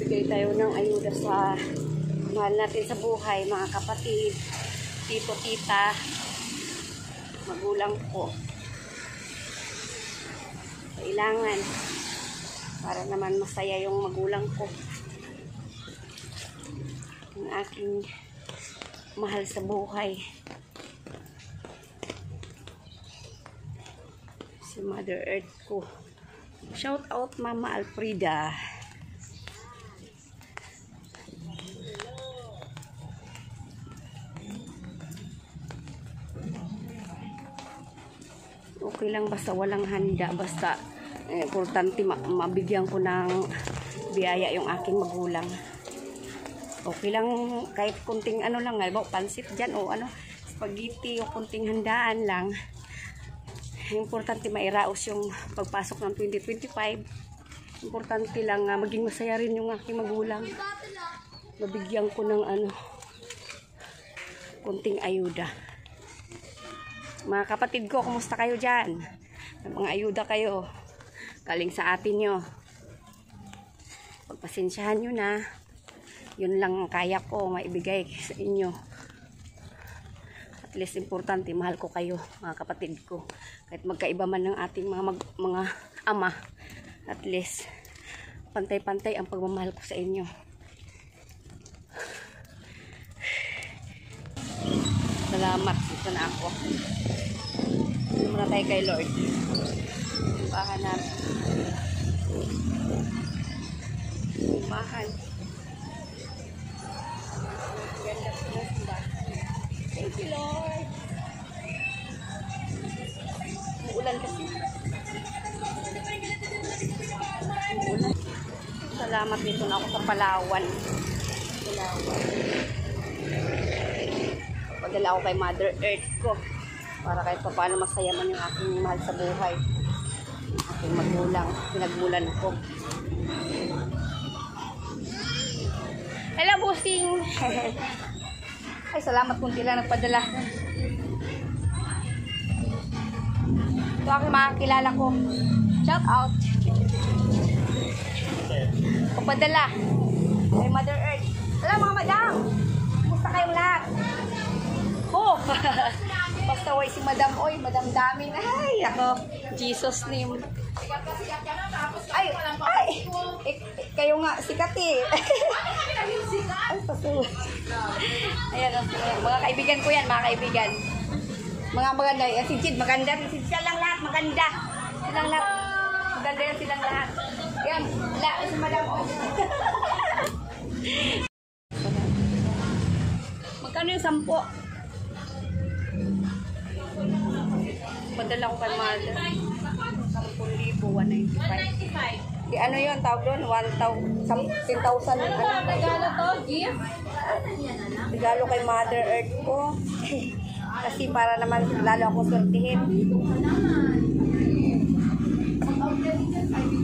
Bigay tayo ng ayuda sa mahal natin sa buhay, mga kapatid, tito, tita, magulang ko. Kailangan para naman masaya yung magulang ko, yung aking mahal sa buhay, si Mother Earth ko. Shout out Mama Alfreda. Okay lang basta walang handa, basta importante mabigyan ko ng biyaya yung aking magulang. Okay lang kahit kunting ano lang, halimbawa pansit dyan o ano, spaghetti o kunting handaan lang. Importante mairaos yung pagpasok ng 2025. Importante lang maging masaya rin yung aking magulang. Mabigyan ko ng ano, kunting ayuda. Mga kapatid ko, kumusta kayo dyan? Mga ayuda kayo galing sa atin nyo. Pagpasensyahan nyo na. Yun lang ang kaya ko maibigay sa inyo. At least importante, mahal ko kayo, mga kapatid ko. Kahit magkaiba man ng ating mga ama, at least pantay-pantay ang pagmamahal ko sa inyo. Salamat, ito na ako. Muna tayo kay Lord. Bahan natin. Bahan. Ganda po na sila. Thank you, Lord. Uulan kasi. Uulan. Salamat, dito na ako sa Palawan. Padala ako kay Mother Earth ko para kahit paano masaya man yung aking mahal sa buhay, aking magulang, pinagmulan ko. Hello, boosting. Ay, salamat kung tila nagpadala. Ito aking mga kilala ko. Shout out. Papadala kay Mother Earth. Hello mga madam, kumusta kayong lahat? Oh, basta way si Madam, oy, Madam Dami na. Ay, ako, Jesus name. Ay, kayo nga, sikat eh. Ay, pasuwa. Ayan, mga kaibigan ko yan, mga kaibigan. Mga maganda, yan si Jid, maganda. Silang lahat, maganda. Silang lahat, maganda yan silang lahat. Yan, si Madam, oh. Magkano yung 10? Padala ko kay Mother. 10,195. Di ano yun, tawag doon? 10,000. Regalo to, gift? Regalo kay Mother Earth ko. Kasi para naman lalo akong swertihin.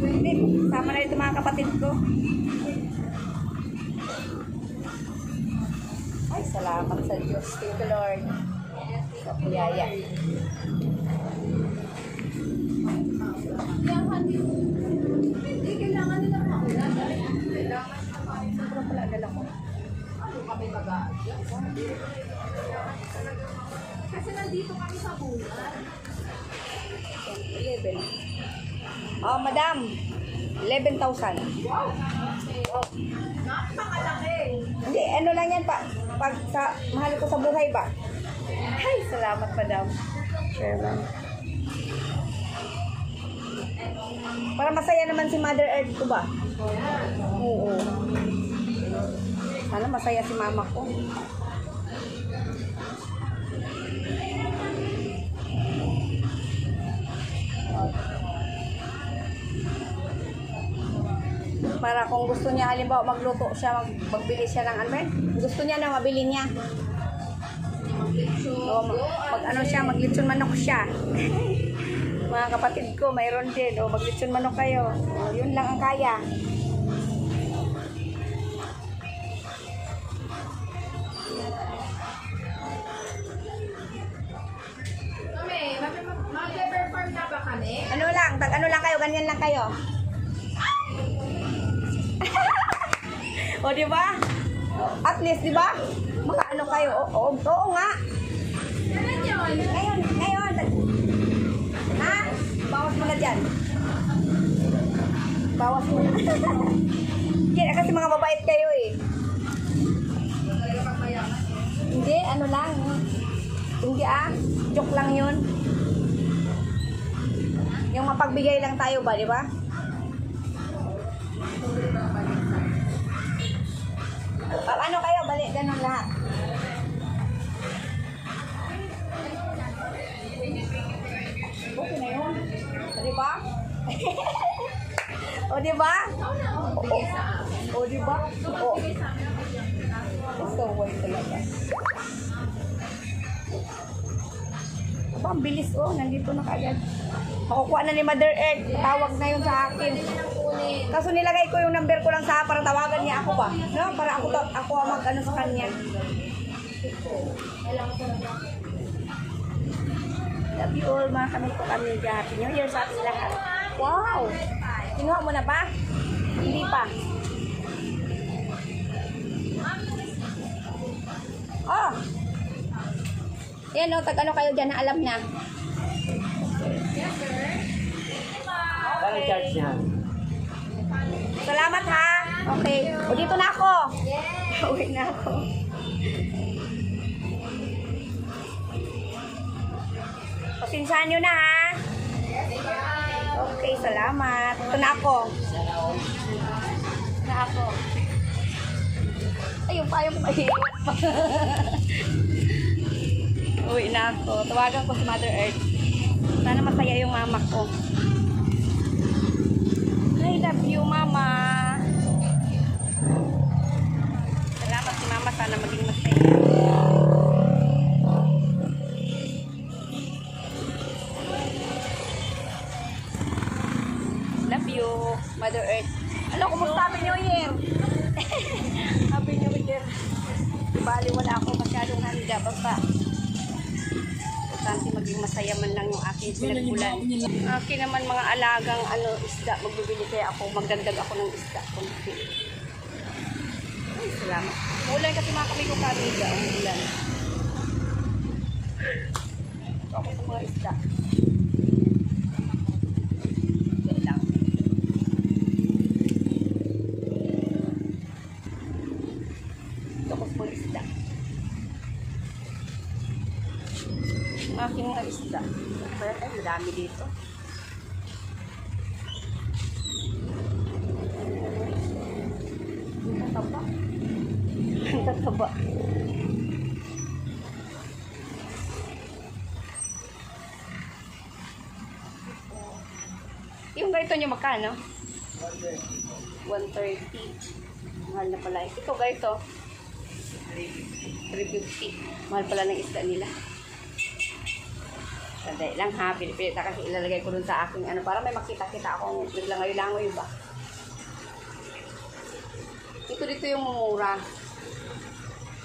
Hindi, sama na ito mga kapatid ko. Ay, salamat sa Diyos. Thank you, Lord. Sa biyaya. Hindi, kailangan nila maulan. Sobrang pala dala ko. Ano kami mag-aagyan? Kasi nandito kami sa bulan. 11. Oh, madam. 11,000. Wow! Napakalaki. Hindi, ano lang yan pa. Pag sa mahal ko sa buhay ba? Ay, salamat, madam. Sure, ma'am. Para masaya naman si Mother Earth ko ba? Oo. Sana masaya si mama ko. Para kung gusto niya, halimbawa magluto siya, magbili siya ng ano, gusto niya na mabili niya. So, mag ano siya, maglitson manok siya. Mga kapatid ko, mayroon din. O, maglitson manok kayo. O, yun lang ang kaya. Kami, mag-perform na ba kami? Ano lang kayo, ganyan lang kayo. O, di ba? At least, di ba? Makaano kayo? Oo nga. Ano yun? Ngayon. Ha? Bawas mo na dyan. Bawas mo na. Yan, kasi mga mabait kayo eh. Hindi, ano lang. Hindi joke lang yun. Yung mapagbigay lang tayo ba, di ba? Pag ano kayo, balik, ganun lahat. Okay na yun. O, di ba? O, di ba? O, di ba? O. So, wait talaga. Aba, ang bilis nandito na kaagad. Makukuha na ni Mother Earth. Tawag na yun sa akin. Kaso nilagay ko yung number ko lang sa para tawagan niya ako ba? No? Para ako mag-ano sa kanya. Love you all mga kami po kami. Happy New Year sa ating lahat. Wow! Kinuha mo na ba? Hindi pa. Oh! Yan tag-ano kayo dyan na alam na. Parang charge niya. Salamat ha. Okay. O dito na ako. Uwi na ako. Pasensyahan nyo na ha. Okay, salamat. Ito na ako. Ayun pa yung mahirap. Uwi na ako. Tawagan ko si Mother Earth. Sana masaya yung mama ko. I love you, Mama. Salamat si Mama. Sana maging masaya. Love you, Mother Earth. Ano, kumusta Happy New Year? Happy New Year. Bali, wala ako masyadong handa. Basta importante maging masaya man lang yung aking pinagbulan. Akin naman mga alagang isda, magbibili kaya ako, magdagdag ako ng isda. Ay, salamat. Ulan kasi mga kami kong kamiga, ang ulan. Ako sa mga isda. Wait lang. Ako sa mga isda. Aking mga isda. Ay, madami dito. Ang tataba. Ang tataba. Yung ganito nyo magkano? 130. Mahal na pala. Ito ganito. 350. Mahal pala ng isda nila. Sandali lang ha, pinipilita kasi ilalagay ko dun sa aking para may makita-kita akong naglangoy-langoy ba. Dito yung mumura.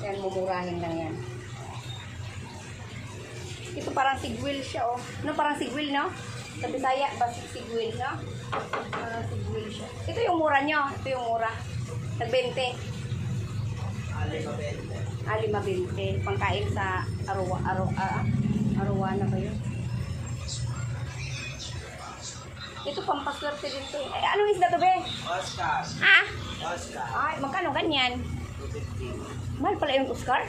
Yan, mumurahin lang yan. Ito parang sigwil siya parang sigwil no? Sa Bisaya, sigwil no? Parang sigwil siya. Ito yung mura nyo. Ito yung mura. Nag-20. 5.20. Pangkain sa Arowana ba yun? Ito pampaswerte din to. Ay, anong isda to, be? Oscar. Ha? Oscar. Ay, magkano ganyan? 250. Mahal pala yung Oscar?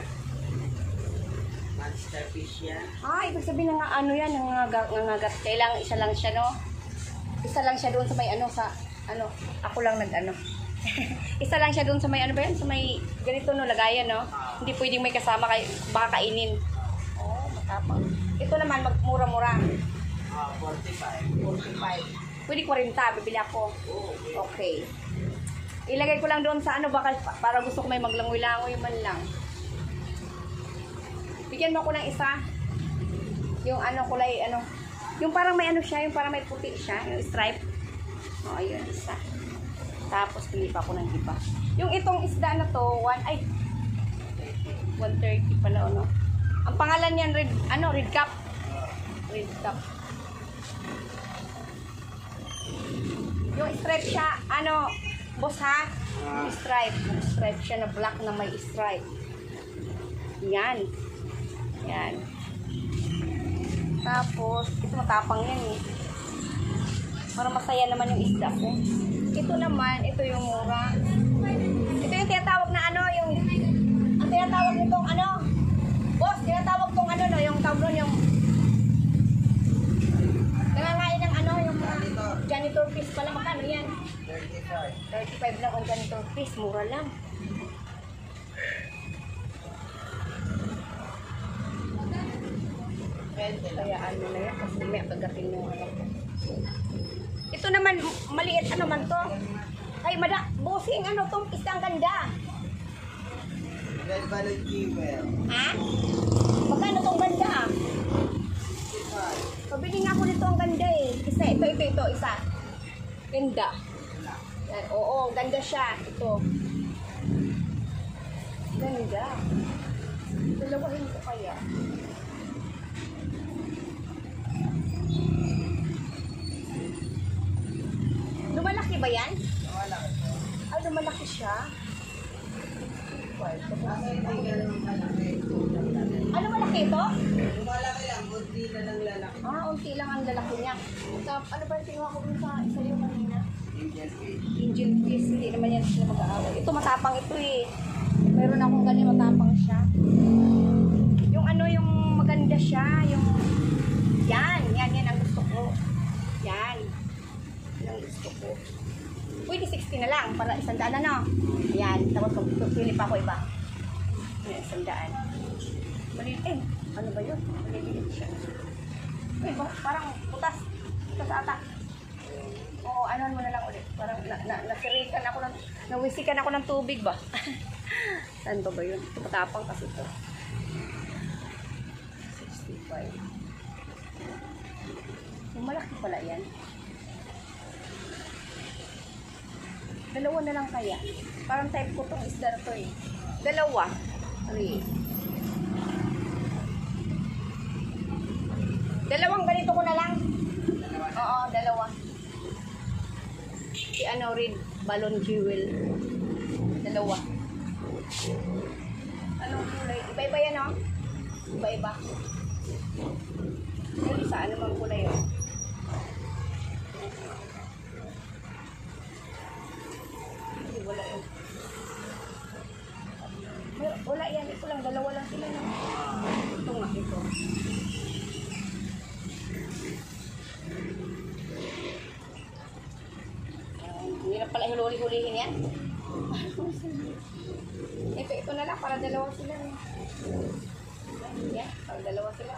Monster fish yan. Ay, ibig sabihin na yan, nangagat. Kailangan isa lang siya, no? Isa lang siya doon sa may ako lang isa lang siya doon sa may ba yan? Sa may ganito no, lagayan, no? Hindi pwedeng may kasama baka kainin. Oh, matapang. Ito naman, mura-mura. 45. 45. Pwede 40, bibili ako. Okay. Ilagay ko lang doon sa baka para gusto ko may maglangoy-langoy man lang. Bigyan mo ako ng isa. Yung kulay, yung parang may siya, yung parang may puti siya, yung stripe. Oh, ayun, isa. Tapos, pili pa ako ng iba. Yung itong isda na to, 130 pala, Ang pangalan niyan, red cap. Red cap. Yung stripe siya, boss ha? May stripe. May stripe siya na black na may stripe. Yan. Yan. Tapos, ito matapang yan eh. Para masaya naman yung isda ko. Ito naman, ito yung mura. Ito yung tinatawag na ano, yung ang tinatawag nitong ano, boss, tinatawag tong ano no, yung tawag nun, yung nangangain ng ano, yung janitor fish pala, makano yan? 35 lang ang janitor fish, mura lang. Kaya ano na yan, kasi may kagating yung ano. Ito naman, maliit, ano man to? Ay, bossing, ano tong isang ganda. Red Balloon Jewel. Ha? Magkano tong ganda? Pabili nga ako nito ang ganda eh. Isa, ito, isa. Ganda. Yan, oo, ganda siya. Ito. Ganda. Dalawahin ko kaya. Lumalaki ba yan? Lumalaki. Ay, lumalaki siya. Ano malaki ito? Lumalaki lang, kunti na lang lalaki. Unti lang ang lalaki niya. Ano ba yung kinuha ko dun sa isa yung kanina? Indian fish. Angel fish, hindi naman yan sila mag-aaway. Ito matapang ito eh. Meron akong ganyan, matapang siya. Yung ano, yung maganda siya, yung yan ang gusto ko. Yan ang gusto ko. Pwede 60 na lang para 100 na no. Yan, tapos pili pa ako iba. Yan, 100. Maliit eh. Ano ba yun? Maliit siya. Uy, parang putas. Putas ata. Oo, anuan mo na lang ulit. Parang nasirikan ako ng, nawisikan ako ng tubig ba? Saan ba yun? Ito matapang kasi ito. 65. Yung malaki pala yan. Dalawa na lang kaya. Parang type ko tong isda na to eh. Dalawa. 3. Dalawang ganito ko na lang. Oo, dalawa. Si ano rin, balloon jewel. Dalawa. Anong kulay? Iba-iba yan oh. Iba-iba. Yung isa, ano bang kulay yun? Wala yun. Wala yan. Ito lang. Dalawa lang sila. No? Ito nga. Ito. Hindi na pala huli-hulihin yan. Ito na lang. Para dalawa sila. Yan. Para dalawa sila.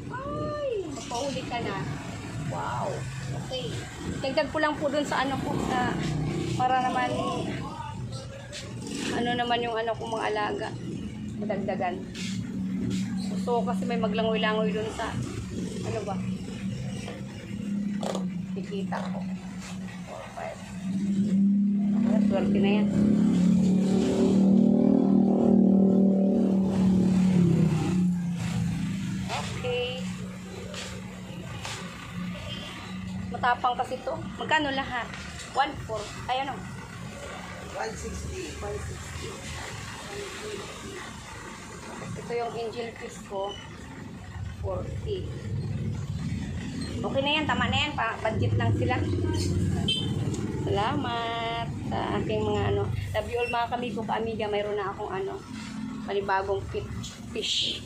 Ay! Magpahuli ka na. Wow. Okay. Dagdag ko lang po dun sa ano po sa para naman ano naman yung ano kong mga alaga. Madagdagan. So kasi may maglangoy-langoy dun sa ano ba? Kikita ko. 4, 5. Swerte na yan. Okay. Matapang kasi to. Magkano lahat? 1.4. Ay ano? 160. 160. Ito yung angel fish ko. 40. Okay na yan. Tama na yan. Budget lang sila. Salamat sa aking mga ano. Love you all mga kamigo ka-amiga. Mayroon na akong ano. Panibagong fish.